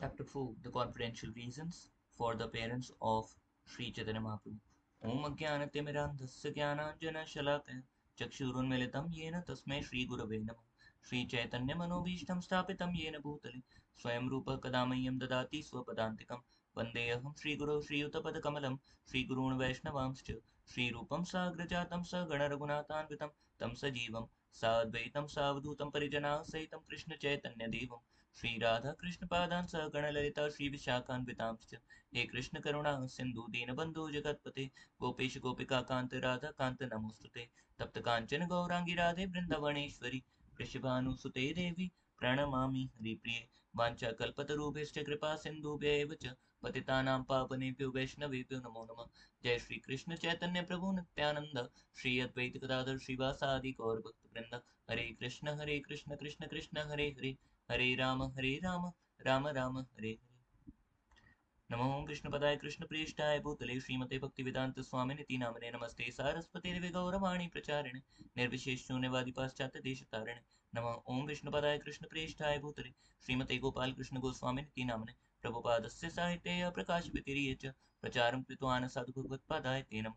Chapter 4 The Confidential Reasons for the Appearance of Sri Chaitanya Mahaprabhu. Om Ajnanatimirandhasya Jnananjana Chakshurunmilitam Yena Tasmai Shri Gurave Namah Shri Chaitanya Manobhishtam Sthapitam Yena Bhutale Swayam Rupa Kadamayam Dadati Swapadantikam Vandeham Shri Guru Shri Utapad Shri Gurun Vaishnavamscha Shri Rupam Sagrajatam Sagana Raghunathanvitam Tam Sajivam Sadvaitam Savadhutam Parijana Saitam Krishna Chaitanya Devam Shri Radha Krishna पादान सहगण Lalita Shri विशाखान्वितांश्च हे कृष्ण करुणा सिंधु दीनबंधु जगत्पते गोपेश गोपिका कांत राधा कांत नमोस्तुते तप्त कांचन गौरांगी राधे वृंदावनेश्वरी वृषभानुसुते देवी प्रणमामि हरिप्रिये वाञ्छाकल्पतरुभ्यश्च कृपा सिन्धुभ्यैव च पतितानां पावनेभ्यो वैष्णवेभ्यो नमो नमः जय श्री कृष्ण चैतन्य प्रभु नित्यानंद श्री अद्वैत गदाधर श्रीवासादि गौर भक्त वृंद हरे कृष्ण कृष्ण कृष्ण हरे हरे हरे राम राम राम हरे हरे। नमो विष्णुपदाय कृष्णप्रेष्ठाय भूतले श्रीमते भक्तिवेदांत स्वामिनिति नामने नमस्ते सारस्वती देवी गौरवाणी प्रचारिणे निर्विशेष शून्यवादी पाश्चात्य देशतारिणे नमः ओम विष्णुपदाय कृष्णप्रेष्ठाय भूतले श्रीमते गोपाल कृष्ण गोस्वामिनिति नामने प्रभुपादस्य साहित्ये प्रकाशवितिर्ये च प्रचारं कृतवान् साधु भगवत्पादाय ते नमः।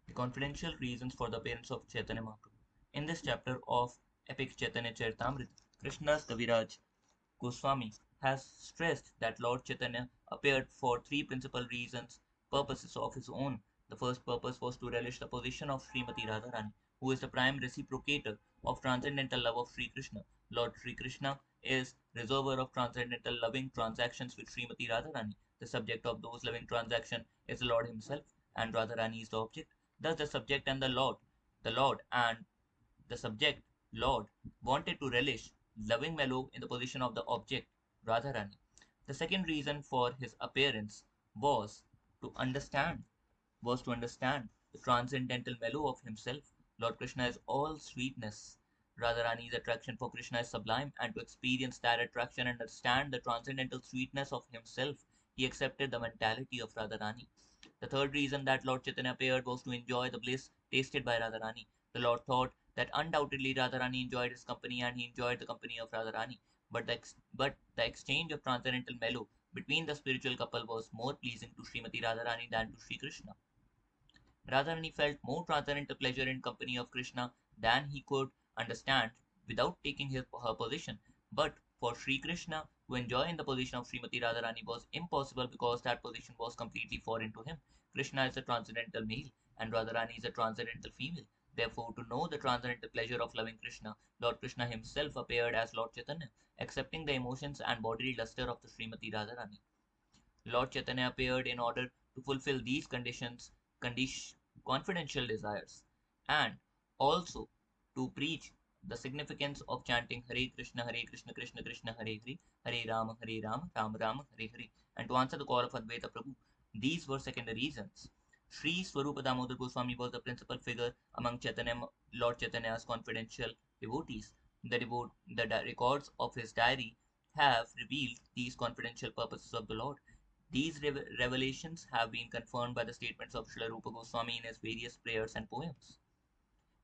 The confidential reasons for the appearance of Chaitanya Mahaprabhu. In this chapter of epic Chaitanya Charitamrita, Krishna's Kaviraj Goswami has stressed that Lord Chaitanya appeared for three principal reasons, purposes of his own. The first purpose was to relish the position of Srimati Radharani, who is the prime reciprocator of transcendental love of Sri Krishna. Lord Sri Krishna is reservoir of transcendental loving transactions with Srimati Radharani. The subject of those loving transactions is the Lord himself, and Radharani is the object. Thus, the subject and the Lord and the subject, Lord, wanted to relish loving mellow in the position of the object, Radharani. The second reason for his appearance was to understand the transcendental mellow of himself. Lord Krishna is all sweetness. Radharani's attraction for Krishna is sublime, and to experience that attraction and understand the transcendental sweetness of himself, he accepted the mentality of Radharani. The third reason that Lord Chaitanya appeared was to enjoy the bliss tasted by Radharani. The Lord thought that undoubtedly Radharani enjoyed his company and he enjoyed the company of Radharani. But the exchange of transcendental mellow between the spiritual couple was more pleasing to Srimati Radharani than to Sri Krishna. Radharani felt more transcendental pleasure in company of Krishna than he could understand without taking her position. But for Sri Krishna to enjoy in the position of Srimati Radharani was impossible because that position was completely foreign to him. Krishna is a transcendental male and Radharani is a transcendental female. Therefore, to know the transcendental pleasure of loving Krishna, Lord Krishna himself appeared as Lord Chaitanya, accepting the emotions and bodily luster of the Srimati Radharani. Lord Chaitanya appeared in order to fulfill these condition, confidential desires, and also to preach the significance of chanting Hare Krishna, Krishna Krishna, Hare Rama, Ram Ram, Hare Hare, and to answer the call of Advaita Prabhu. These were secondary reasons. Sri Swarupa Damodar Goswami was the principal figure among Lord Chaitanya's confidential devotees. The records of his diary have revealed these confidential purposes of the Lord. These revelations have been confirmed by the statements of Srila Rupa Goswami in his various prayers and poems.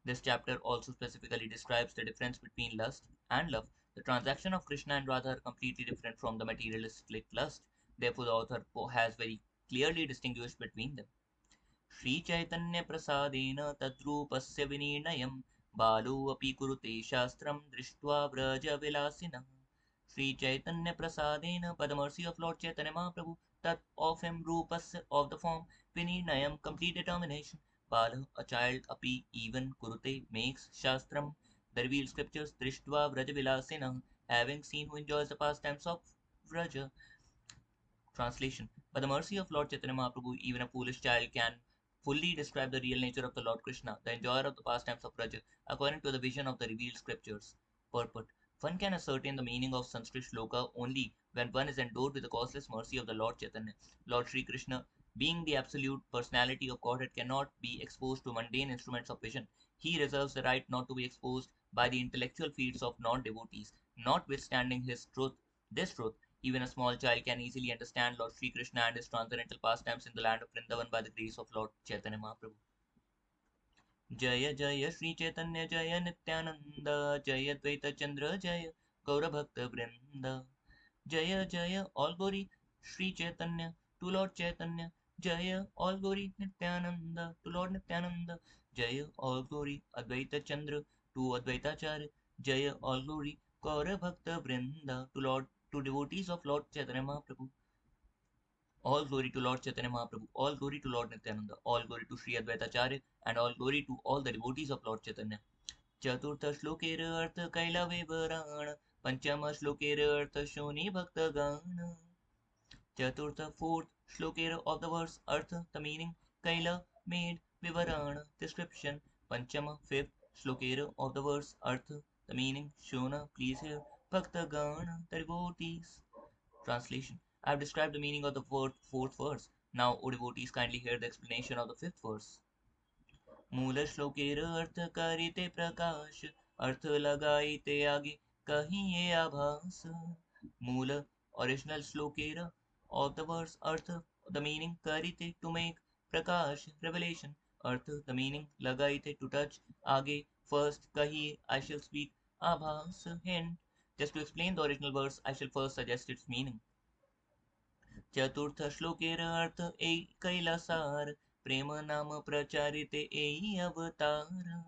This chapter also specifically describes the difference between lust and love. The transaction of Krishna and Radha are completely different from the materialistic lust. Therefore, the author has very clearly distinguished between them. Shri Chaitanya Prasadena Tadrupasya Vinirnayam Balu kurute Shastram Drishtva Vraja Vilasina. Sri Chaitanya Prasadena, by the mercy of Lord Chaitanya Mahaprabhu, that of him Rupas of the form, Vinirnayam, complete determination, Bala, a child, Api, even, Kurute, makes, Shastram, the revealed scriptures, Drishtva Vrajavilasena, having seen who enjoys the pastimes of Vraja. Translation. By the mercy of Lord Chaitanya Mahaprabhu, even a foolish child can fully describe the real nature of the Lord Krishna, the enjoyer of the pastimes of Vraja, according to the vision of the revealed scriptures. Purport. One can ascertain the meaning of Sanskrit shloka only when one is endowed with the causeless mercy of the Lord Chaitanya. Lord Sri Krishna, being the absolute personality of Godhead, cannot be exposed to mundane instruments of vision. He reserves the right not to be exposed by the intellectual feats of non-devotees. Notwithstanding this truth, even a small child can easily understand Lord Sri Krishna and his transcendental pastimes in the land of Vrindavan by the grace of Lord Chaitanya Mahaprabhu. जय जय श्री चैतन्य जय नित्यानंद जय द्वैत चंद्र जय Gaura Vrinda. Jaya Jaya All Gauri Sri Chaitanya to Lord Chaitanya. Jaya All Gauri Nityananda to Lord Nityananda. Jaya All Gauri Advaita Chandra to Advaita Acharya. Jaya All Gauri Gaura Vrinda to devotees of Lord Chaitanya Mahaprabhu. All glory to Lord Chaitanya Mahaprabhu, all glory to Lord Nityananda, all glory to Sri Advaita Acharya, and all glory to all the devotees of Lord Chaitanya. चतुर्थ श्लोकेर अर्थ कैला विवरण पंचम श्लोकेर अर्थ शोनि भक्तगण चतुर्थ fourth श्लोकेर of the verse earth the meaning kaila made vivaran description panchama fifth श्लोकेर of the verse earth the meaning shona please hear bhaktagana the devotees. Translation: I have described the meaning of the fourth verse. Now, O devotees, kindly hear the explanation of the fifth verse. मूल श्लोकेर अर्थ करिते प्रकाश अर्थ लगाइते आगे कहिए आभास मूल original श्लोकेर of the verse earth the meaning karite to make prakash revelation earth the meaning लगाइते to touch आगे first kahiye I shall speak आभास hint. Just to explain the original verse I shall first suggest its meaning. चतुर्थ श्लोकेर अर्थ एक कैलासार प्रेम नाम प्रचारिते एई अवतार.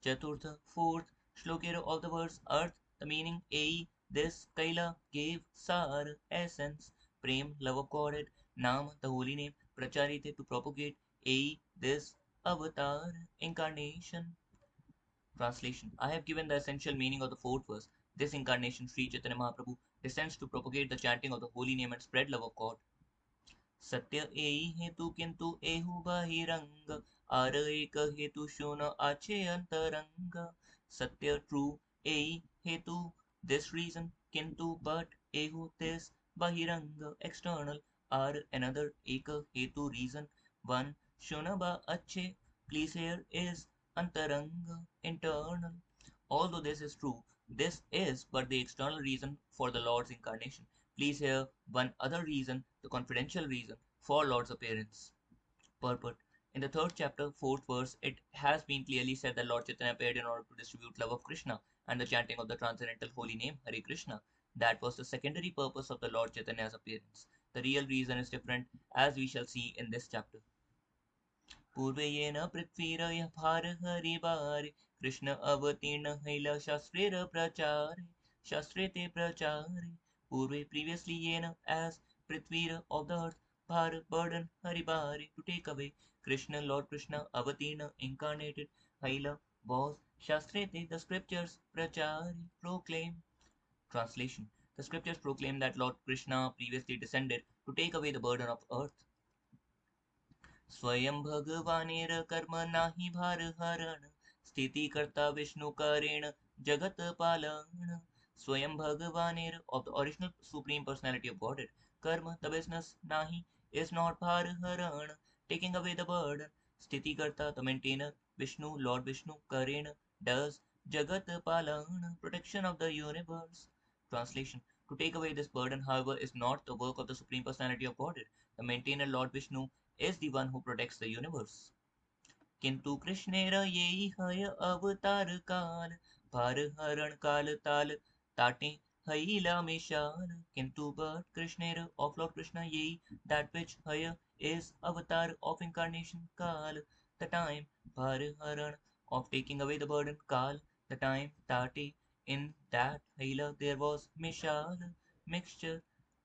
Chaturtha, fourth, Shlokera of the verse Earth, the meaning A, this Kaila gave Sar, essence, Prem, love of Godhead, Nam, the holy name, Pracharite, to propagate, A, this Avatar, incarnation. Translation: I have given the essential meaning of the fourth verse. This incarnation, Sri Chaitanya Mahaprabhu, descends to propagate the chanting of the holy name and spread love of God. सत्य एई हेतु किंतु एहु बहिरंग are एक हेतु शून आछे अंतरंग. सत्य true एई हेतु this reason किंतु but एहु this बहिरंग external आर another एक हेतु reason one शून बा अच्छे please here is अंतरंग internal. Although this is true, this is but the external reason for the Lord's incarnation. Please hear one other reason, the confidential reason for Lord's appearance. Purport. In the third chapter, fourth verse, it has been clearly said that Lord Chaitanya appeared in order to distribute love of Krishna and the chanting of the transcendental holy name Hare Krishna. That was the secondary purpose of the Lord Chaitanya's appearance. The real reason is different, as we shall see in this chapter. पूर्वे येन पृथ्वीरय भार हरिवारे कृष्ण अवतीर्ण हैला शास्त्रेर प्रचारे शास्त्रे ते प्रचारे. पूर्वे previously yen as prithvira of the earth bhar burden haribare to take away Krishna Lord Krishna avatirna incarnated haila was shastrete the scriptures prachari proclaim. Translation: the scriptures proclaim that Lord Krishna previously descended to take away the burden of earth. स्वयं भगवानेर कर्म नाही भार हरण स्थिति कर्ता विष्णु करेण जगत पालन. स्वयं भगवानेर of the original supreme personality of Godhead. Karma, the business, nahi is not bhar haran, taking away the burden. Sthiti karta, the maintainer, Vishnu, Lord Vishnu, Karena, does, Jagat palan, protection of the universe. Translation: to take away this burden, however, is not the work of the supreme personality of Godhead. The maintainer, Lord Vishnu, is the one who protects the universe. किंतु कृष्णेर येई हय अवतार काल भार हरण काल ताल ताटे हईला मिशाल. किंतु but कृष्णेर of Lord Krishna yei that which haya is avatar of incarnation kal the time bhar haran of taking away the burden kal the time tate in that hila there was mishal mixture.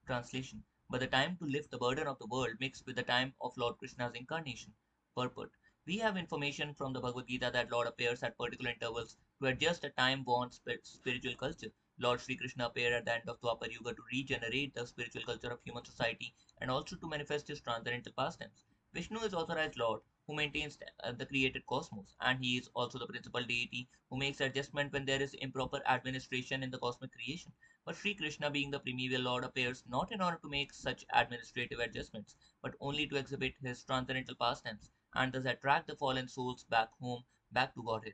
Translation: but the time to lift the burden of the world mixed with the time of Lord Krishna's incarnation. Purport: we have information from the Bhagavad Gita that Lord appears at particular intervals to adjust a time-worn spiritual culture. Lord Sri Krishna appeared at the end of Dwapar Yuga to regenerate the spiritual culture of human society and also to manifest his transcendental pastimes. Vishnu is authorized Lord who maintains the created cosmos, and he is also the principal deity who makes adjustment when there is improper administration in the cosmic creation. But Sri Krishna, being the primeval Lord, appears not in order to make such administrative adjustments, but only to exhibit his transcendental pastimes and thus attract the fallen souls back home, back to Godhead.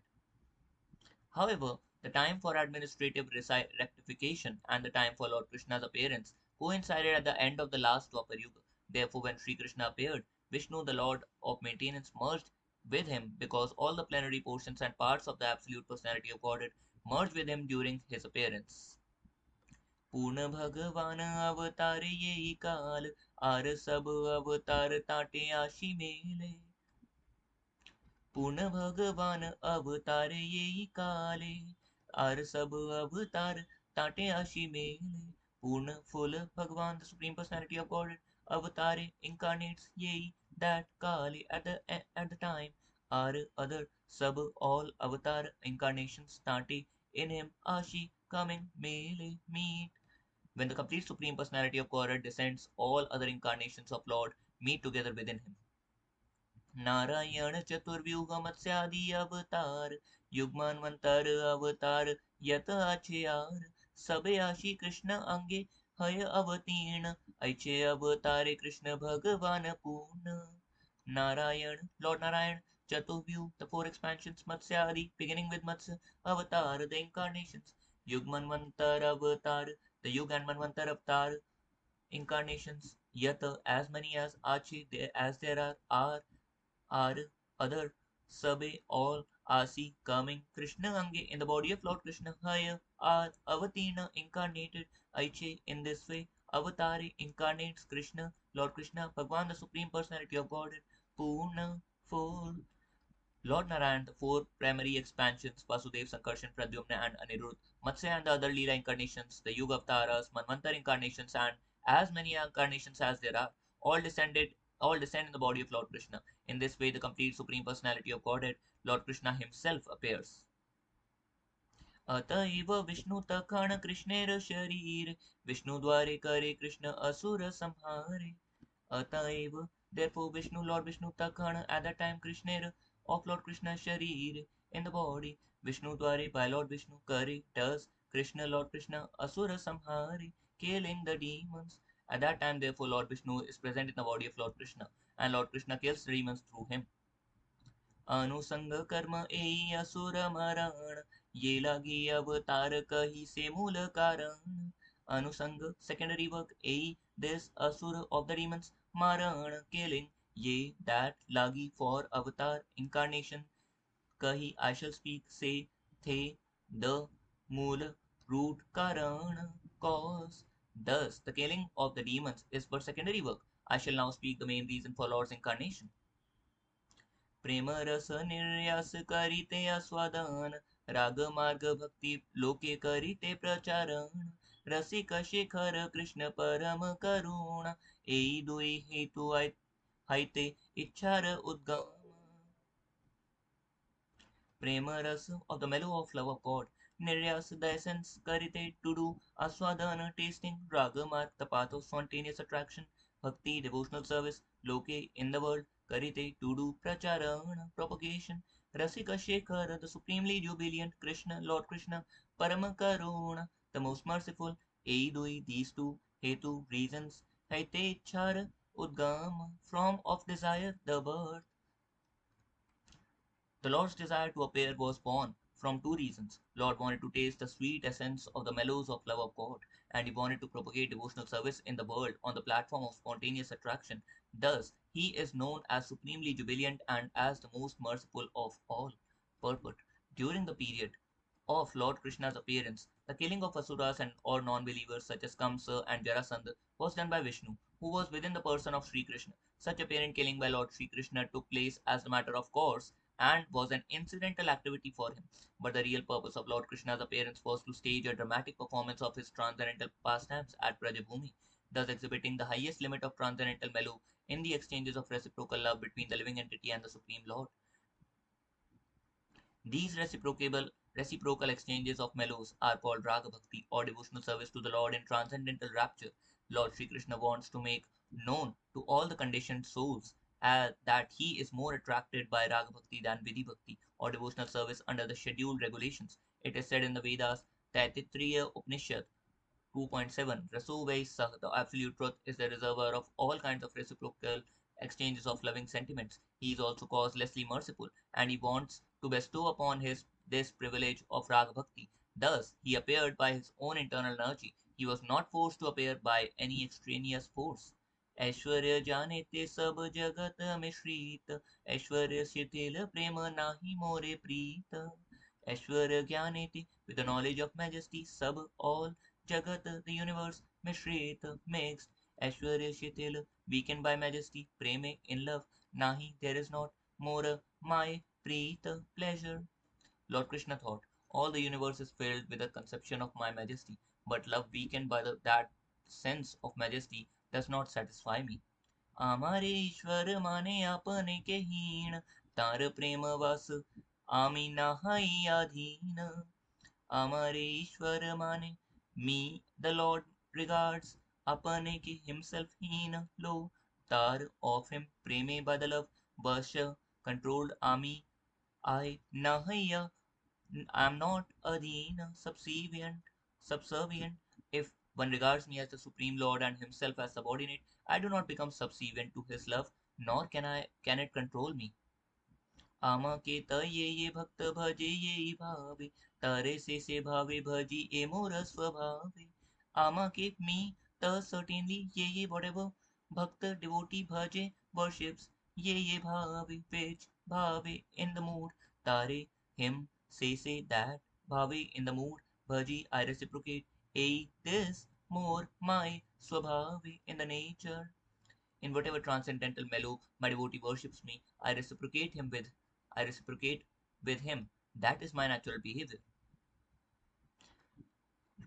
However, the time for administrative rectification and the time for Lord Krishna's appearance coincided at the end of the last Dwapar Yuga. Therefore, when Sri Krishna appeared, Vishnu, the Lord of maintenance, merged with him because all the plenary portions and parts of the absolute personality of Godhead merged with him during his appearance. पूर्ण भगवान अवतार यही काल, are सब अवतार ताटे आशी मेले। पूर्ण भगवान अवतार यही काले, आर सब अवतार ताटे आशी मेले। पूर्ण full भगवान, the supreme personality of God, avatare incarnates yei that kali at the time are other sub all avatar incarnations tate in him ashi coming mele meet. When the complete supreme personality of God descends, all other incarnations of Lord meet together within him. Narayan चतुर्व्यूह मत्स्यादि अवतार, युग्मान्वंतर अवतार यत आछेयार, सबे आशी कृष्ण अंगे हय अवतीर्ण, ऐचे अवतारे कृष्ण भगवान पूर्ण। Narayan, Lord Narayan, Chaturvyu, the four expansions, Matsyadi, beginning with Matsya, Avatar, the incarnations, Yugmanvantar Avatar, the Yug and Manvantar Avatar incarnations, Yata, as many as Achi, as there are other Sabe, all Asi, coming, Krishna Ange, in the body of Lord Krishna, Haya, are Avatina, incarnated, Aiche, in this way, Avatari incarnates Krishna, Lord Krishna, Bhagwan, the Supreme Personality of Godhead, Purna, full. Lord Narayan, the four primary expansions, Vasudev, Sankarshan, Pradyumna, and Anirudh, Matsya and the other Leela incarnations, the Yuga Avtaras, Manvantar incarnations, and as many incarnations as there are, all descend in the body of Lord Krishna. In this way, the complete Supreme Personality of Godhead, Lord Krishna Himself, appears. अतएव विष्णु तखण कृष्णेर शरीर, विष्णु द्वारे करे कृष्ण असुर संहारे। Ataiva. Therefore, Vishnu, Lord Vishnu, Takhana, at that time, Krishnera, of Lord Krishna, Sharir, in the body, Vishnu Dware, by Lord Vishnu, Kari, does, Krishna, Lord Krishna, Asura Samhari, killing the demons. At that time, therefore, Lord Vishnu is present in the body of Lord Krishna, and Lord Krishna kills the demons through him. अनुसंग कर्म ए असुर मरण, ये लागी अवतार कही से मूल कारण। Anusanga, secondary work, A, this asura of the demons, Maran, killing, ye, that, lagi, for, avatar, incarnation, kahi, I shall speak, say, the, the, mool, root, karan, cause. Thus, the killing of the demons is but secondary work. I shall now speak the main reason for Lord's incarnation. प्रेम रस निर्यास करिते आस्वादन, राग मार्ग भक्ति लोके करिते प्रचारण, रसिक शेखर कृष्ण परम करुण, एई दुई हेतु हाइते इच्छार उद्गम। Prema rasa of the mellow of love of God, Niryas the essence, Karite to do, Aswadana tasting, Ragamark the path of spontaneous attraction, Bhakti devotional service, Loke in the world, Karite to do, Pracharana propagation, Rasika Shekhara the supremely jubilant Krishna, Lord Krishna, Paramakaruna the most merciful, Eidui these two, Hetu reasons, Haite Chara Udgama from of desire the birth. The Lord's desire to appear was born from two reasons. Lord wanted to taste the sweet essence of the mellows of love of God, and he wanted to propagate devotional service in the world on the platform of spontaneous attraction. Thus, he is known as supremely jubilant and as the most merciful of all. Purport. During the period of Lord Krishna's appearance, the killing of asuras and or non-believers such as Kamsa and Jarasandha was done by Vishnu, who was within the person of Sri Krishna. Such apparent killing by Lord Sri Krishna took place as a matter of course and was an incidental activity for him. But the real purpose of Lord Krishna's appearance was to stage a dramatic performance of his transcendental pastimes at Brajabhumi, thus exhibiting the highest limit of transcendental mellow in the exchanges of reciprocal love between the living entity and the Supreme Lord. These reciprocal exchanges of mellows are called Raga Bhakti or devotional service to the Lord in transcendental rapture. Lord Sri Krishna wants to make known to all the conditioned souls that he is more attracted by Raga Bhakti than Vidhi Bhakti or devotional service under the scheduled regulations. It is said in the Vedas, Taittiriya Upanishad 2.7 Raso Sah, the absolute truth, is the reservoir of all kinds of reciprocal exchanges of loving sentiments. He is also causelessly merciful, and he wants to bestow upon his this privilege of Raga Bhakti. Thus, he appeared by his own internal energy. He was not forced to appear by any extraneous force. ऐश्वर्य जाने ते सब जगत मिश्रित, ऐश्वर्य शिथिल प्रेम नाही मोरे प्रीत। ऐश्वर्य ज्ञानेति, with the knowledge of majesty, sub all Jagat, the universe, Mishrit, mixed, Aishwarya Shitil, weakened by majesty, Preme, in love, Nahi, there is not, more, my, Preet, pleasure. Lord Krishna thought, all the universe is filled with a conception of my majesty, but love weakened by that sense of majesty does not satisfy me. आमारे ईश्वर माने आपने के हीण तार प्रेम वास आमी नाहई अधीन आमारे ईश्वर माने me the Lord regards अपने के himself हीन लो तार of him preme by the love वर्ष controlled आमी I nahaya I'm not adheen subservient if one regards me as the supreme lord and himself as subordinate I do not become subservient to his love nor can it control me आमाके ये भक्त भजे ये भावे तारे से भावे भजी ए मोर स्वभावे आमाके me the certainly ye whatever bhakt devotee bhaje worships ye bhave which bhave in the mood tare him say that bhave in the mood bhaji I reciprocate a this more my swabhave in the nature in whatever transcendental mellow my devotee worships me, I reciprocate with him. That is my natural behavior.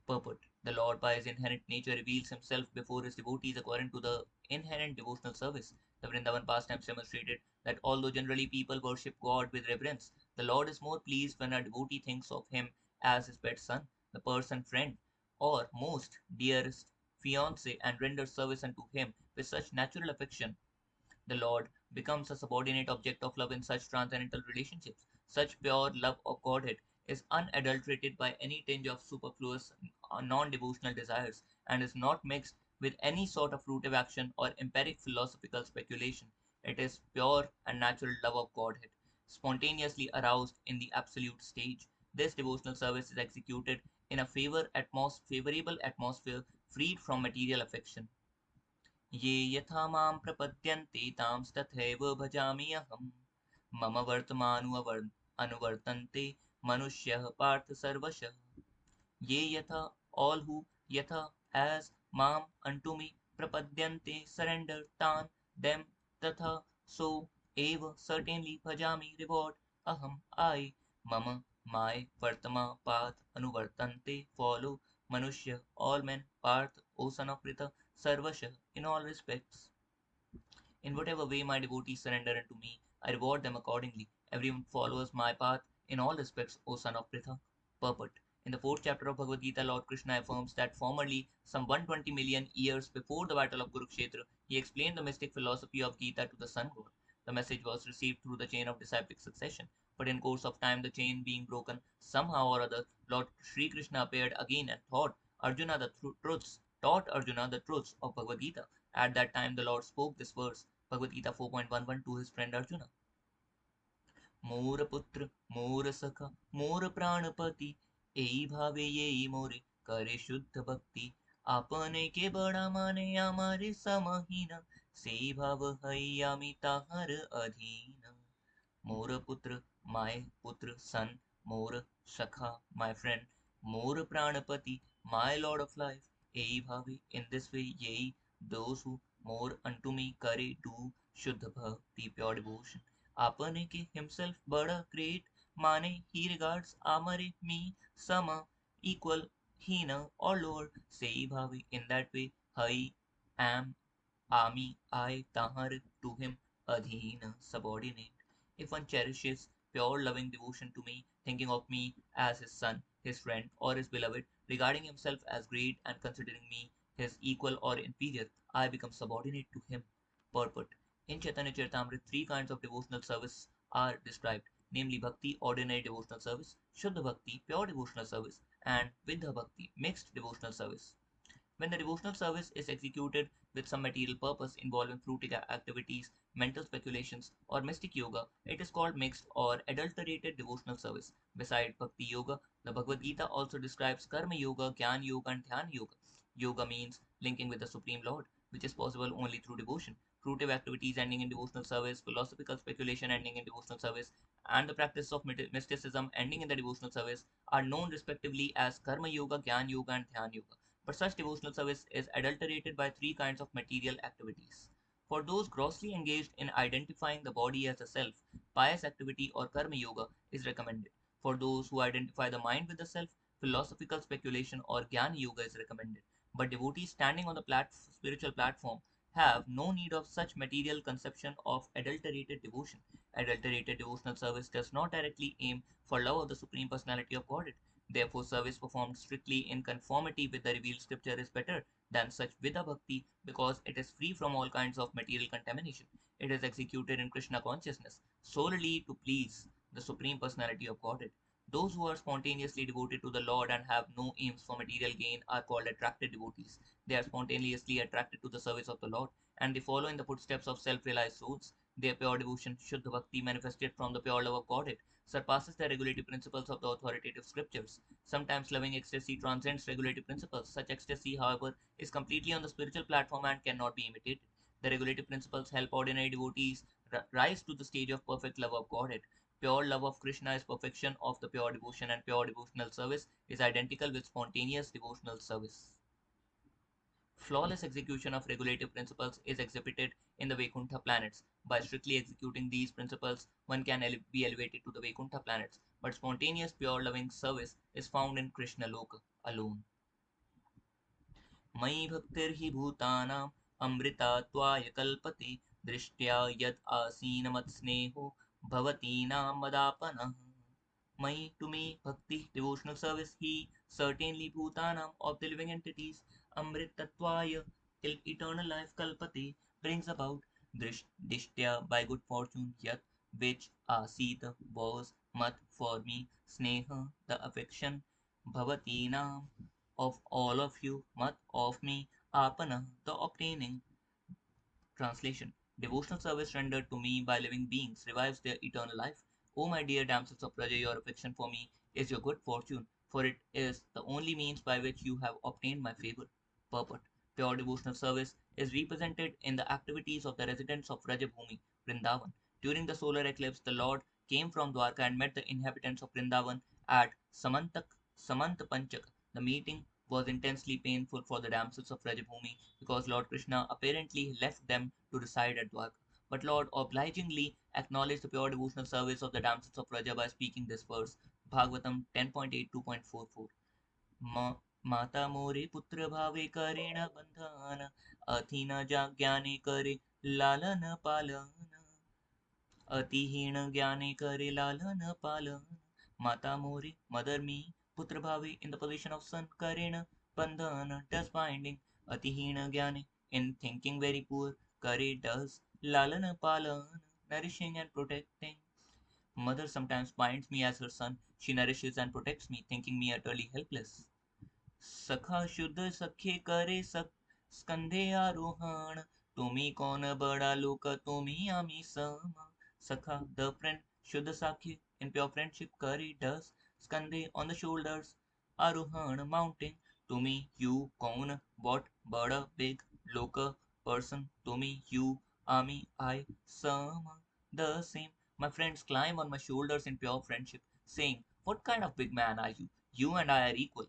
Purport. The Lord by his inherent nature reveals himself before his devotees according to the inherent devotional service. The Vrindavan pastimes demonstrated that although generally people worship God with reverence, the Lord is more pleased when a devotee thinks of him as his pet son, the person friend, or most dearest fiance and renders service unto him with such natural affection the Lord becomes a subordinate object of love in such transcendental relationships. Such pure love of Godhead is unadulterated by any tinge of superfluous non devotional desires and is not mixed with any sort of fruitive action or empiric philosophical speculation. It is pure and natural love of Godhead, spontaneously aroused in the absolute stage. This devotional service is executed in a favorable atmosphere freed from material affection. ये यथा मां प्रपद्यन्ते तांस्तथैव भजामि अहम् मम अनुवर्तन्ते मनुष्यः पार्थ सर्वशः ye yatha all who yatha as mam unto me prapadyante surrender tan them tatha so eva certainly bhajami reward aham I mama my vartama path anuvartante follow manushya all men parth o son of Pritha sarvasha in all respects in whatever way my devotees surrender unto me, I reward them accordingly. Everyone follows my path in all respects, O son of Pritha. Purport. In the fourth chapter of Bhagavad Gita, Lord Krishna affirms that formerly, some 120 million years before the battle of Kurukshetra, he explained the mystic philosophy of Gita to the sun god. The message was received through the chain of disciplic succession, but in course of time, the chain being broken, somehow or other, Lord Sri Krishna appeared again and taught Arjuna the truths of Bhagavad Gita. At that time, the Lord spoke this verse Bhagavad Gita 4.11 to his friend Arjuna. मोर पुत्र मोर सखा मोर प्राणपति एई भावे येई मोरे करे शुद्ध भक्ति आपने के बड़ा माने हमारे समहीन से भाव हई आमी ताहर अधीन मोर पुत्र my पुत्र son more shakha my friend more प्राणपति my lord of life ei bhavi in this way yei those who more unto me kare do shuddha bhakti pure devotion apane ke himself bada great mane he regards amare me sama equal hina or lower sei bhavi in that way I am ami I tahar to him adhina subordinate if one cherishes pure loving devotion to me, thinking of me as his son, his friend, or his beloved, regarding himself as great and considering me his equal or inferior, I become subordinate to him. Purport. In Chaitanya Charitamrita, three kinds of devotional service are described, namely Bhakti, ordinary devotional service, Shuddha Bhakti, pure devotional service, and Vidha Bhakti, mixed devotional service. When the devotional service is executed with some material purpose involving fruitic activities, mental speculations, or mystic yoga, it is called mixed or adulterated devotional service. Beside Bhakti Yoga, the Bhagavad Gita also describes Karma Yoga, Jnana Yoga, and Dhyana Yoga. Yoga means linking with the Supreme Lord, which is possible only through devotion. Fruitive activities ending in devotional service, philosophical speculation ending in devotional service, and the practice of mysticism ending in the devotional service are known respectively as Karma Yoga, Jnana Yoga, and Dhyana Yoga. But such devotional service is adulterated by three kinds of material activities. For those grossly engaged in identifying the body as a self, pious activity or karma yoga is recommended. For those who identify the mind with the self, philosophical speculation or jnana yoga is recommended. But devotees standing on the spiritual platform have no need of such material conception of adulterated devotion. Adulterated devotional service does not directly aim for love of the Supreme Personality of Godhead. Therefore, service performed strictly in conformity with the revealed scripture is better than such Vidha Bhakti because it is free from all kinds of material contamination. It is executed in Krishna consciousness solely to please the Supreme Personality of Godhead. Those who are spontaneously devoted to the Lord and have no aims for material gain are called attracted devotees. They are spontaneously attracted to the service of the Lord, and they follow in the footsteps of self-realized souls. Their pure devotion, Shuddha Bhakti, manifested from the pure love of Godhead, surpasses the regulative principles of the authoritative scriptures. Sometimes loving ecstasy transcends regulative principles. Such ecstasy, however, is completely on the spiritual platform and cannot be imitated. The regulative principles help ordinary devotees rise to the stage of perfect love of Godhead. Pure love of Krishna is perfection of the pure devotion, and pure devotional service is identical with spontaneous devotional service. Flawless execution of regulative principles is exhibited in the Vaikuntha planets. By strictly executing these principles, one can be elevated to the Vaikuntha planets, but spontaneous pure loving service is found in Krishna Loka alone. मयि भक्तिर्हि भूतानाम् अमृतात्वाय कल्पते दृष्ट्या यत् आसीनमत्स्नेहो भवतीनां मदापनः. Mai to me, Bhakti, devotional service, he certainly Bhutanam of the living entities, Amrit Tattvaya, till eternal life Kalpati, brings about Dishtya by good fortune, Yat, which Asita was Mat for me, Sneha, the affection, Bhavatinam, of all of you, Mat of me, Apana, the obtaining. Translation: Devotional service rendered to me by living beings revives their eternal life. O my dear damsels of Praja, your affection for me is your good fortune, for it is the only means by which you have obtained my favor. Purport: Pure devotional service is represented in the activities of the residents of Rajabhumi, Vrindavan. During the solar eclipse, the Lord came from Dwarka and met the inhabitants of Vrindavan at Samantapanchak. The meeting was intensely painful for the damsels of Rajabhumi because Lord Krishna apparently left them to reside at Dwarka. But Lord obligingly acknowledged the pure devotional service of the damsels of Raja by speaking this verse, Bhagavatam 10.82.44. Ma माता मोरे पुत्र भावे करेण बंधन अति न ज्ञाने करे लालन पालन अतिहीन ज्ञाने करे लालन पालन Mata Mori, mother me, Putra Bhavi in the position of son, Karena, Bandhana, does binding, Atihina Gyani, in thinking very poor, Kare does, Lalana Palana, nourishing and protecting. Mother sometimes binds me as her son, she nourishes and protects me, thinking me utterly helpless. सखा शुद्ध सखे करे स्कंधे आरोहण तुम्ही कौन बड़ा लोक तुम्ही आम्ही सम Sakha, the friend, Shuddha Sakhi, in pure friendship, Kari does, Skande on the shoulders, Aruhan mounting, Tumi, you, Kaun, what, Bada, big, Loka, person, Tumi, you, Ami, I, Sama, the same. My friends climb on my shoulders in pure friendship, saying, What kind of big man are you? You and I are equal.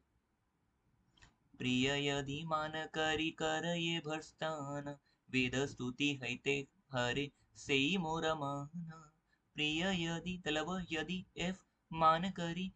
प्रिय यदि मान करी कर ये भरस्तान वेद स्तुति हैते हरे से मोर मान प्रिय यदि तलब यदि if मान करी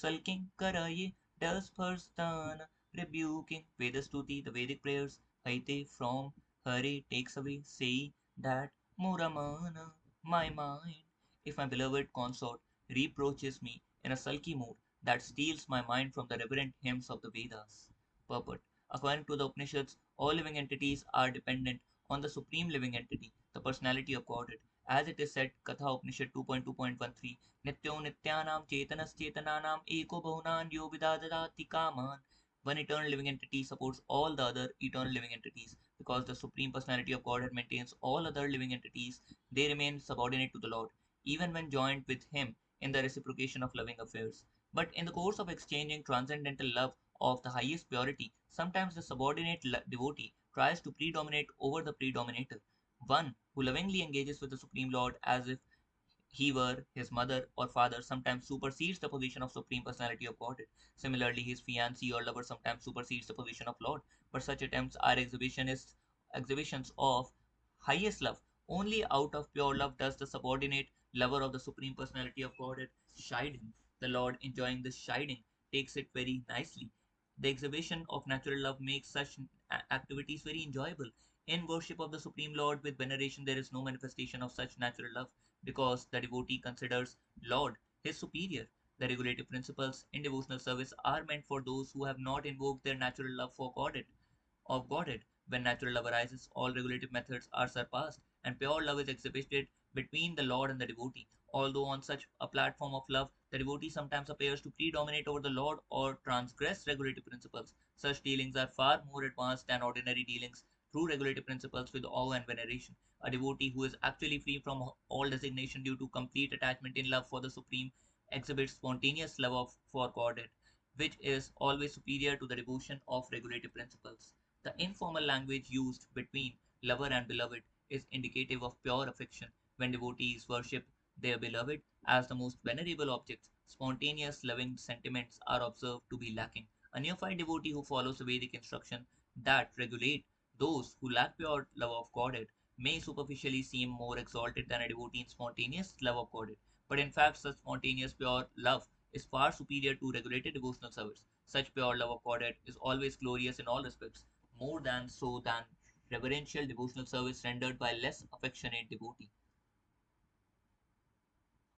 sulking कर ये does भरस्तान rebuking Veda Stuti the Vedic prayers haite from Hare takes away say that Muramana my mind if my beloved consort reproaches me in a sulky mood that steals my mind from the reverent hymns of the Vedas. Purport. According to the Upanishads, all living entities are dependent on the supreme living entity, the personality of Godhead. As it is said, Katha Upanishad 2.2.13, Nityo Nityanam Chetanas Chetananam Eko Bhunan Yo Vidadati Kaman. One eternal living entity supports all the other eternal living entities. Because the supreme personality of Godhead maintains all other living entities, they remain subordinate to the Lord, even when joined with Him in the reciprocation of loving affairs. But in the course of exchanging transcendental love of the highest purity, sometimes the subordinate devotee tries to predominate over the predominator. One who lovingly engages with the Supreme Lord as if he were his mother or father sometimes supersedes the position of supreme personality of Godhead. Similarly, his fiancée or lover sometimes supersedes the position of Lord. But such attempts are exhibitions of highest love. Only out of pure love does the subordinate lover of the supreme personality of Godhead chide him. The Lord, enjoying this chiding, takes it very nicely. The exhibition of natural love makes such activities very enjoyable. In worship of the Supreme Lord with veneration, there is no manifestation of such natural love because the devotee considers Lord his superior. The regulative principles in devotional service are meant for those who have not invoked their natural love for Godhead. When natural love arises, all regulative methods are surpassed, and pure love is exhibited between the Lord and the devotee. Although on such a platform of love, the devotee sometimes appears to predominate over the Lord or transgress regulative principles. Such dealings are far more advanced than ordinary dealings through regulative principles with awe and veneration. A devotee who is actually free from all designation due to complete attachment in love for the Supreme exhibits spontaneous love for Godhead, which is always superior to the devotion of regulative principles. The informal language used between lover and beloved is indicative of pure affection. When devotees worship their beloved as the most venerable objects, spontaneous loving sentiments are observed to be lacking. A neophyte devotee who follows the Vedic instruction that regulate those who lack pure love of Godhead may superficially seem more exalted than a devotee in spontaneous love of Godhead. But in fact, such spontaneous pure love is far superior to regulated devotional service. Such pure love of Godhead is always glorious in all respects, more than so than reverential devotional service rendered by less affectionate devotee.